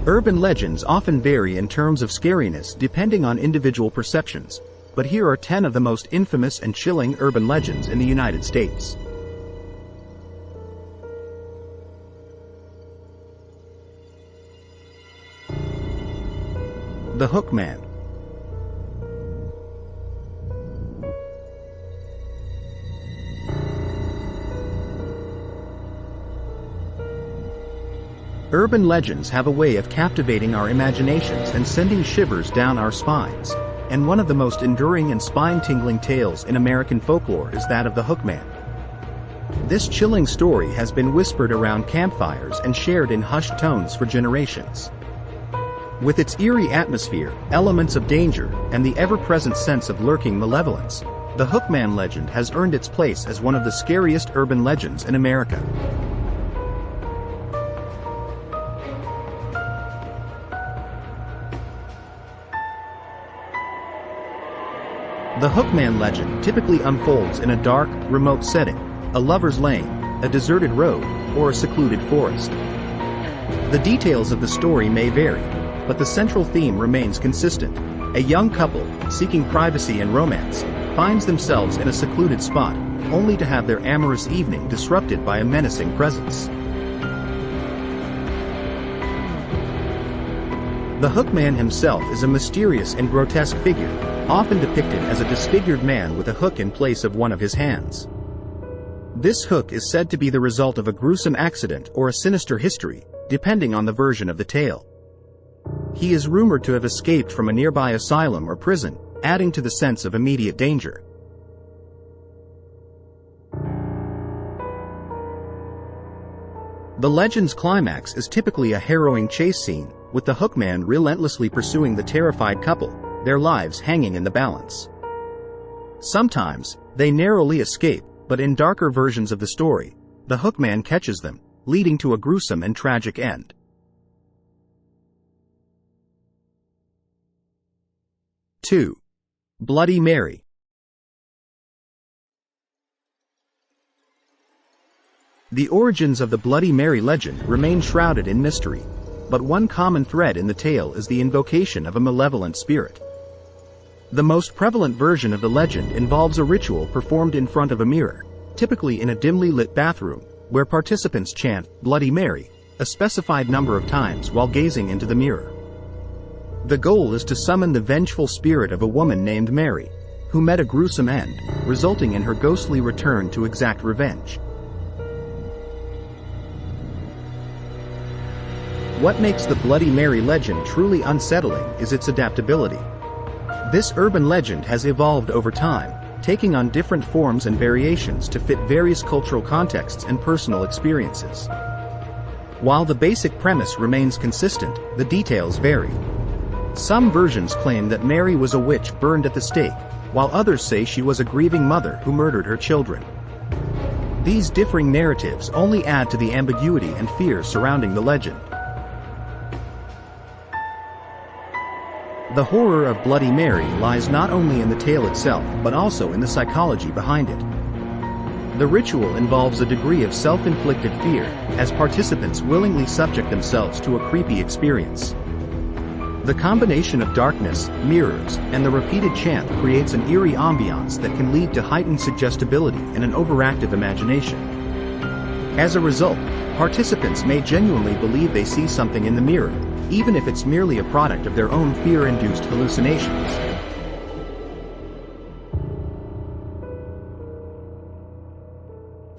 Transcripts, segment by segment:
Urban legends often vary in terms of scariness depending on individual perceptions, but here are 10 of the most infamous and chilling urban legends in the United States. The Hook Man. Urban legends have a way of captivating our imaginations and sending shivers down our spines, and one of the most enduring and spine-tingling tales in American folklore is that of the Hook Man. This chilling story has been whispered around campfires and shared in hushed tones for generations. With its eerie atmosphere, elements of danger, and the ever-present sense of lurking malevolence, the Hook Man legend has earned its place as one of the scariest urban legends in America. The Hook Man legend typically unfolds in a dark, remote setting, a lover's lane, a deserted road, or a secluded forest. The details of the story may vary, but the central theme remains consistent. A young couple, seeking privacy and romance, finds themselves in a secluded spot, only to have their amorous evening disrupted by a menacing presence. The Hook Man himself is a mysterious and grotesque figure, often depicted as a disfigured man with a hook in place of one of his hands. This hook is said to be the result of a gruesome accident or a sinister history, depending on the version of the tale. He is rumored to have escaped from a nearby asylum or prison, adding to the sense of immediate danger. The legend's climax is typically a harrowing chase scene, with the Hook Man relentlessly pursuing the terrified couple, their lives hanging in the balance. Sometimes, they narrowly escape, but in darker versions of the story, the Hook Man catches them, leading to a gruesome and tragic end. 2. Bloody Mary. The origins of the Bloody Mary legend remain shrouded in mystery, but one common thread in the tale is the invocation of a malevolent spirit. The most prevalent version of the legend involves a ritual performed in front of a mirror, typically in a dimly lit bathroom, where participants chant Bloody Mary a specified number of times while gazing into the mirror. The goal is to summon the vengeful spirit of a woman named Mary, who met a gruesome end, resulting in her ghostly return to exact revenge. What makes the Bloody Mary legend truly unsettling is its adaptability. This urban legend has evolved over time, taking on different forms and variations to fit various cultural contexts and personal experiences. While the basic premise remains consistent, the details vary. Some versions claim that Mary was a witch burned at the stake, while others say she was a grieving mother who murdered her children. These differing narratives only add to the ambiguity and fear surrounding the legend. The horror of Bloody Mary lies not only in the tale itself but also in the psychology behind it. The ritual involves a degree of self-inflicted fear, as participants willingly subject themselves to a creepy experience. The combination of darkness, mirrors, and the repeated chant creates an eerie ambiance that can lead to heightened suggestibility and an overactive imagination. As a result, participants may genuinely believe they see something in the mirror, even if it's merely a product of their own fear-induced hallucinations.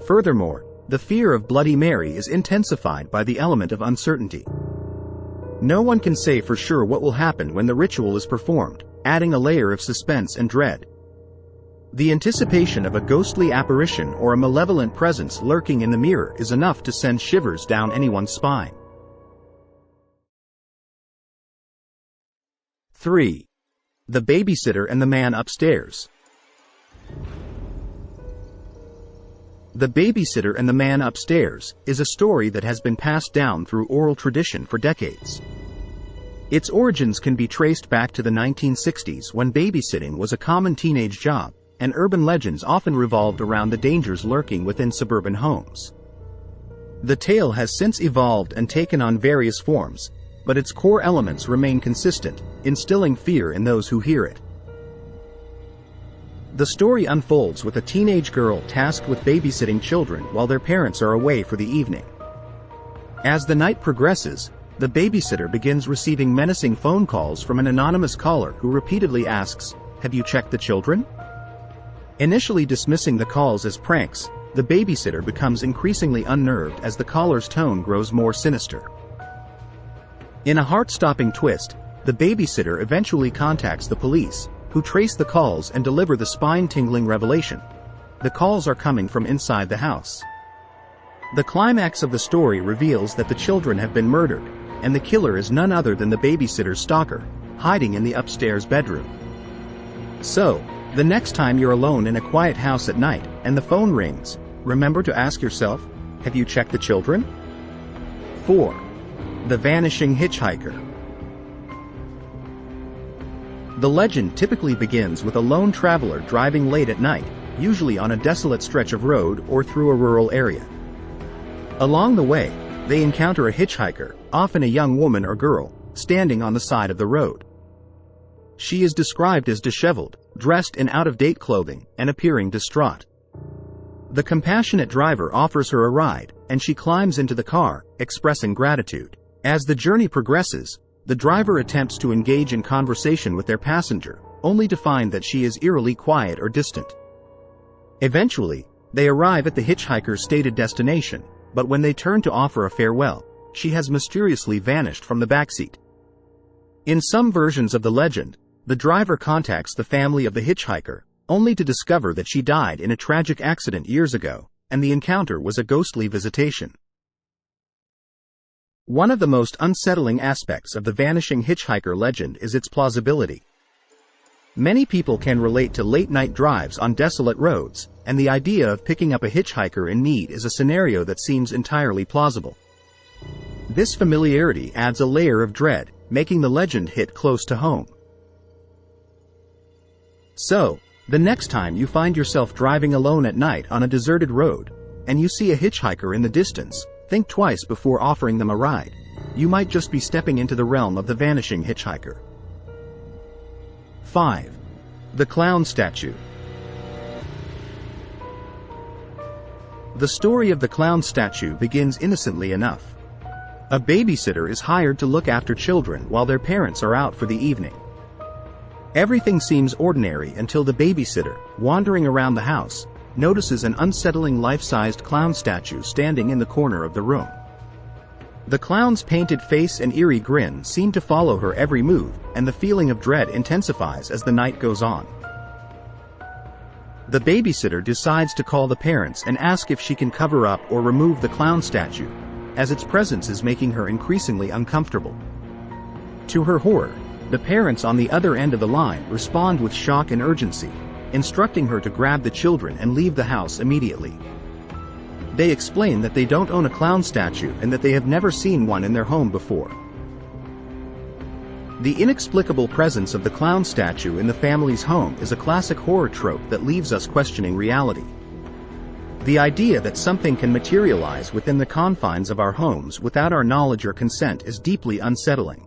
Furthermore, the fear of Bloody Mary is intensified by the element of uncertainty. No one can say for sure what will happen when the ritual is performed, adding a layer of suspense and dread. The anticipation of a ghostly apparition or a malevolent presence lurking in the mirror is enough to send shivers down anyone's spine. 3. The Babysitter and the Man Upstairs. The Babysitter and the Man Upstairs is a story that has been passed down through oral tradition for decades. Its origins can be traced back to the 1960s when babysitting was a common teenage job, and urban legends often revolved around the dangers lurking within suburban homes. The tale has since evolved and taken on various forms, but its core elements remain consistent, instilling fear in those who hear it. The story unfolds with a teenage girl tasked with babysitting children while their parents are away for the evening. As the night progresses, the babysitter begins receiving menacing phone calls from an anonymous caller who repeatedly asks, "Have you checked the children?" Initially dismissing the calls as pranks, the babysitter becomes increasingly unnerved as the caller's tone grows more sinister. In a heart-stopping twist, the babysitter eventually contacts the police, who trace the calls and deliver the spine-tingling revelation: the calls are coming from inside the house. The climax of the story reveals that the children have been murdered, and the killer is none other than the babysitter's stalker, hiding in the upstairs bedroom. So, the next time you're alone in a quiet house at night, and the phone rings, remember to ask yourself, have you checked the children? 4. The Vanishing Hitchhiker. The legend typically begins with a lone traveler driving late at night, usually on a desolate stretch of road or through a rural area. Along the way, they encounter a hitchhiker, often a young woman or girl, standing on the side of the road. She is described as disheveled, dressed in out-of-date clothing, and appearing distraught. The compassionate driver offers her a ride, and she climbs into the car, expressing gratitude. As the journey progresses, the driver attempts to engage in conversation with their passenger, only to find that she is eerily quiet or distant. Eventually, they arrive at the hitchhiker's stated destination, but when they turn to offer a farewell, she has mysteriously vanished from the backseat. In some versions of the legend, the driver contacts the family of the hitchhiker, only to discover that she died in a tragic accident years ago, and the encounter was a ghostly visitation. One of the most unsettling aspects of the vanishing hitchhiker legend is its plausibility. Many people can relate to late-night drives on desolate roads, and the idea of picking up a hitchhiker in need is a scenario that seems entirely plausible. This familiarity adds a layer of dread, making the legend hit close to home. So, the next time you find yourself driving alone at night on a deserted road, and you see a hitchhiker in the distance, think twice before offering them a ride. You might just be stepping into the realm of the vanishing hitchhiker. 5. The Clown Statue. The story of the clown statue begins innocently enough. A babysitter is hired to look after children while their parents are out for the evening. Everything seems ordinary until the babysitter, wandering around the house, notices an unsettling life-sized clown statue standing in the corner of the room. The clown's painted face and eerie grin seem to follow her every move, and the feeling of dread intensifies as the night goes on. The babysitter decides to call the parents and ask if she can cover up or remove the clown statue, as its presence is making her increasingly uncomfortable. To her horror, the parents on the other end of the line respond with shock and urgency, instructing her to grab the children and leave the house immediately. They explain that they don't own a clown statue and that they have never seen one in their home before. The inexplicable presence of the clown statue in the family's home is a classic horror trope that leaves us questioning reality. The idea that something can materialize within the confines of our homes without our knowledge or consent is deeply unsettling.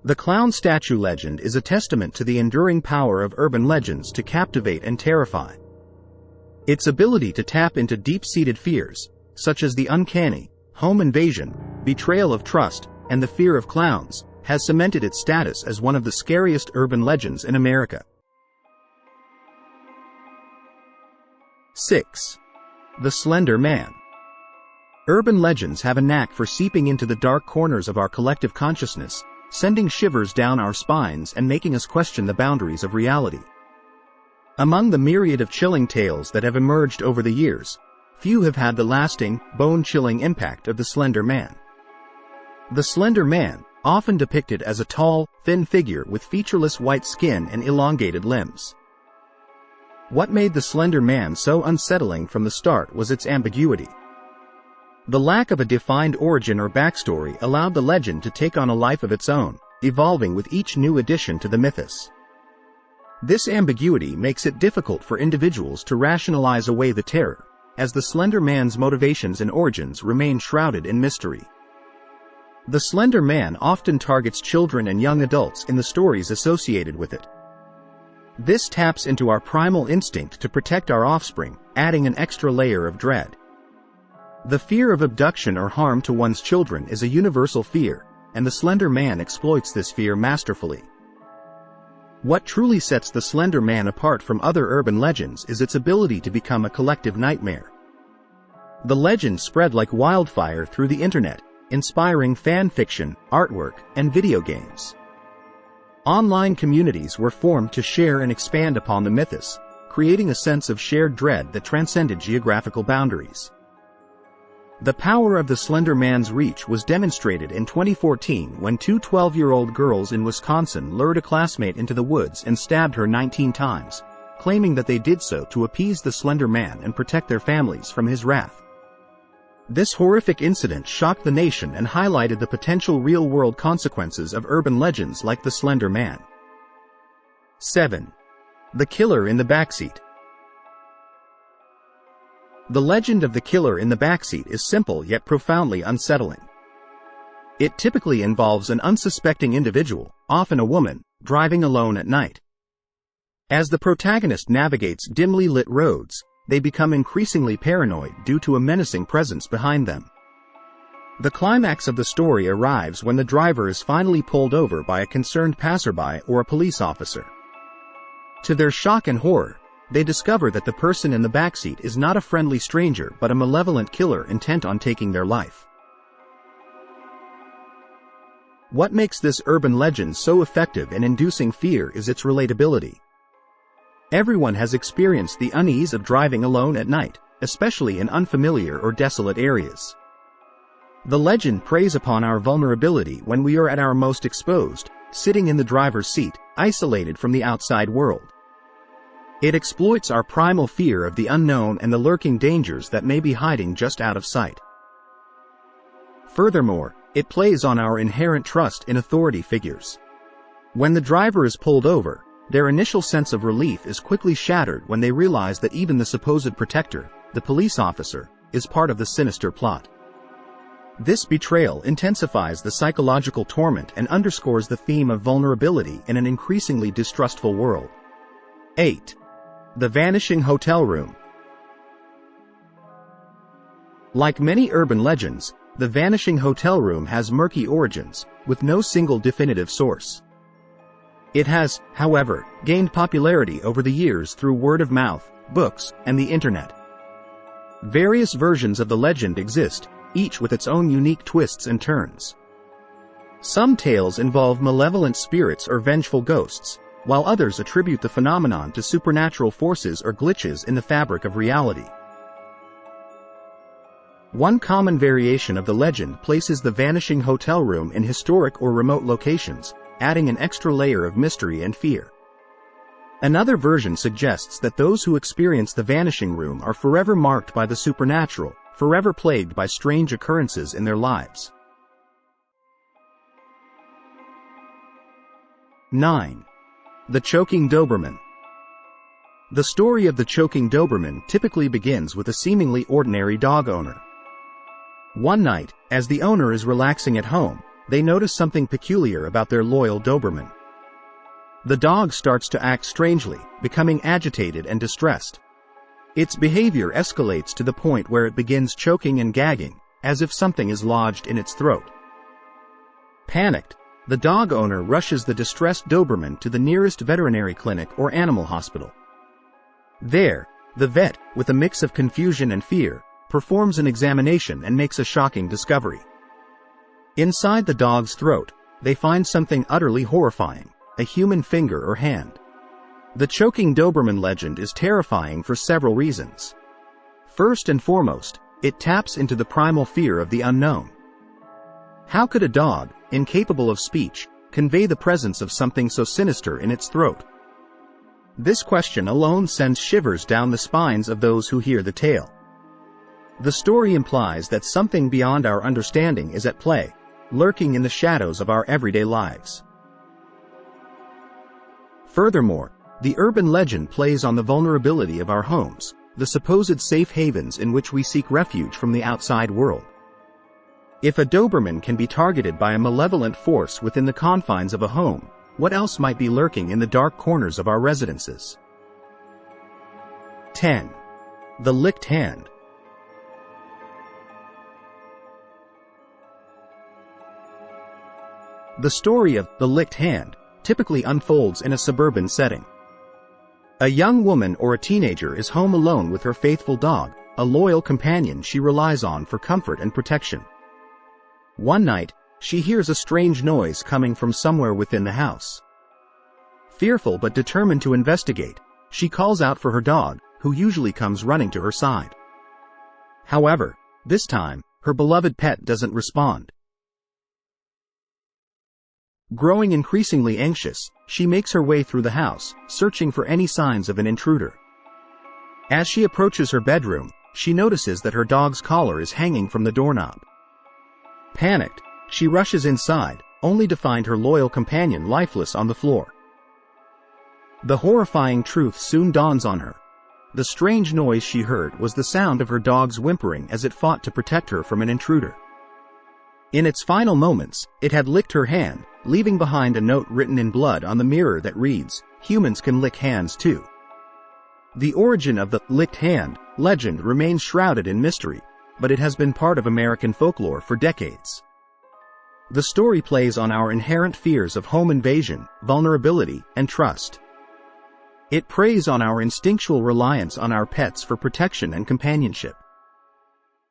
The clown statue legend is a testament to the enduring power of urban legends to captivate and terrify. Its ability to tap into deep-seated fears, such as the uncanny, home invasion, betrayal of trust, and the fear of clowns, has cemented its status as one of the scariest urban legends in America. 6. The Slender Man. Urban legends have a knack for seeping into the dark corners of our collective consciousness, sending shivers down our spines and making us question the boundaries of reality. Among the myriad of chilling tales that have emerged over the years, few have had the lasting, bone-chilling impact of the Slender Man. The Slender Man, often depicted as a tall, thin figure with featureless white skin and elongated limbs. What made the Slender Man so unsettling from the start was its ambiguity. The lack of a defined origin or backstory allowed the legend to take on a life of its own, evolving with each new addition to the mythos. This ambiguity makes it difficult for individuals to rationalize away the terror, as the Slender Man's motivations and origins remain shrouded in mystery. The Slender Man often targets children and young adults in the stories associated with it. This taps into our primal instinct to protect our offspring, adding an extra layer of dread. The fear of abduction or harm to one's children is a universal fear, and the Slender Man exploits this fear masterfully. What truly sets the Slender Man apart from other urban legends is its ability to become a collective nightmare. The legend spread like wildfire through the internet, inspiring fan fiction, artwork, and video games. Online communities were formed to share and expand upon the mythos, creating a sense of shared dread that transcended geographical boundaries. The power of the Slender Man's reach was demonstrated in 2014 when two 12-year-old girls in Wisconsin lured a classmate into the woods and stabbed her 19 times, claiming that they did so to appease the Slender Man and protect their families from his wrath. This horrific incident shocked the nation and highlighted the potential real-world consequences of urban legends like the Slender Man. 7. The Killer in the Backseat. The legend of the killer in the backseat is simple yet profoundly unsettling. It typically involves an unsuspecting individual, often a woman, driving alone at night. As the protagonist navigates dimly lit roads, they become increasingly paranoid due to a menacing presence behind them. The climax of the story arrives when the driver is finally pulled over by a concerned passerby or a police officer. To their shock and horror, they discover that the person in the backseat is not a friendly stranger but a malevolent killer intent on taking their life. What makes this urban legend so effective in inducing fear is its relatability. Everyone has experienced the unease of driving alone at night, especially in unfamiliar or desolate areas. The legend preys upon our vulnerability when we are at our most exposed, sitting in the driver's seat, isolated from the outside world. It exploits our primal fear of the unknown and the lurking dangers that may be hiding just out of sight. Furthermore, it plays on our inherent trust in authority figures. When the driver is pulled over, their initial sense of relief is quickly shattered when they realize that even the supposed protector, the police officer, is part of the sinister plot. This betrayal intensifies the psychological torment and underscores the theme of vulnerability in an increasingly distrustful world. 8. The Vanishing Hotel Room. Like many urban legends, the Vanishing Hotel Room has murky origins, with no single definitive source. It has, however, gained popularity over the years through word of mouth, books, and the internet. Various versions of the legend exist, each with its own unique twists and turns. Some tales involve malevolent spirits or vengeful ghosts, while others attribute the phenomenon to supernatural forces or glitches in the fabric of reality. One common variation of the legend places the Vanishing Hotel Room in historic or remote locations, adding an extra layer of mystery and fear. Another version suggests that those who experience the Vanishing Room are forever marked by the supernatural, forever plagued by strange occurrences in their lives. 9. The Choking Doberman. The story of the choking Doberman typically begins with a seemingly ordinary dog owner. One night, as the owner is relaxing at home, they notice something peculiar about their loyal Doberman. The dog starts to act strangely, becoming agitated and distressed. Its behavior escalates to the point where it begins choking and gagging, as if something is lodged in its throat. Panicked, the dog owner rushes the distressed Doberman to the nearest veterinary clinic or animal hospital. There, the vet, with a mix of confusion and fear, performs an examination and makes a shocking discovery. Inside the dog's throat, they find something utterly horrifying, a human finger or hand. The choking Doberman legend is terrifying for several reasons. First and foremost, it taps into the primal fear of the unknown. How could a dog, incapable of speech, convey the presence of something so sinister in its throat? This question alone sends shivers down the spines of those who hear the tale. The story implies that something beyond our understanding is at play, lurking in the shadows of our everyday lives. Furthermore, the urban legend plays on the vulnerability of our homes, the supposed safe havens in which we seek refuge from the outside world. If a Doberman can be targeted by a malevolent force within the confines of a home, what else might be lurking in the dark corners of our residences? 10. The Licked Hand. The story of the licked hand typically unfolds in a suburban setting. A young woman or a teenager is home alone with her faithful dog, a loyal companion she relies on for comfort and protection. One night, she hears a strange noise coming from somewhere within the house. Fearful but determined to investigate, she calls out for her dog, who usually comes running to her side. However, this time, her beloved pet doesn't respond. Growing increasingly anxious, she makes her way through the house, searching for any signs of an intruder. As she approaches her bedroom, she notices that her dog's collar is hanging from the doorknob. Panicked, she rushes inside, only to find her loyal companion lifeless on the floor. The horrifying truth soon dawns on her. The strange noise she heard was the sound of her dog's whimpering as it fought to protect her from an intruder. In its final moments, it had licked her hand, leaving behind a note written in blood on the mirror that reads, "Humans can lick hands too." The origin of the licked hand legend remains shrouded in mystery, but it has been part of American folklore for decades. The story plays on our inherent fears of home invasion, vulnerability, and trust. It preys on our instinctual reliance on our pets for protection and companionship.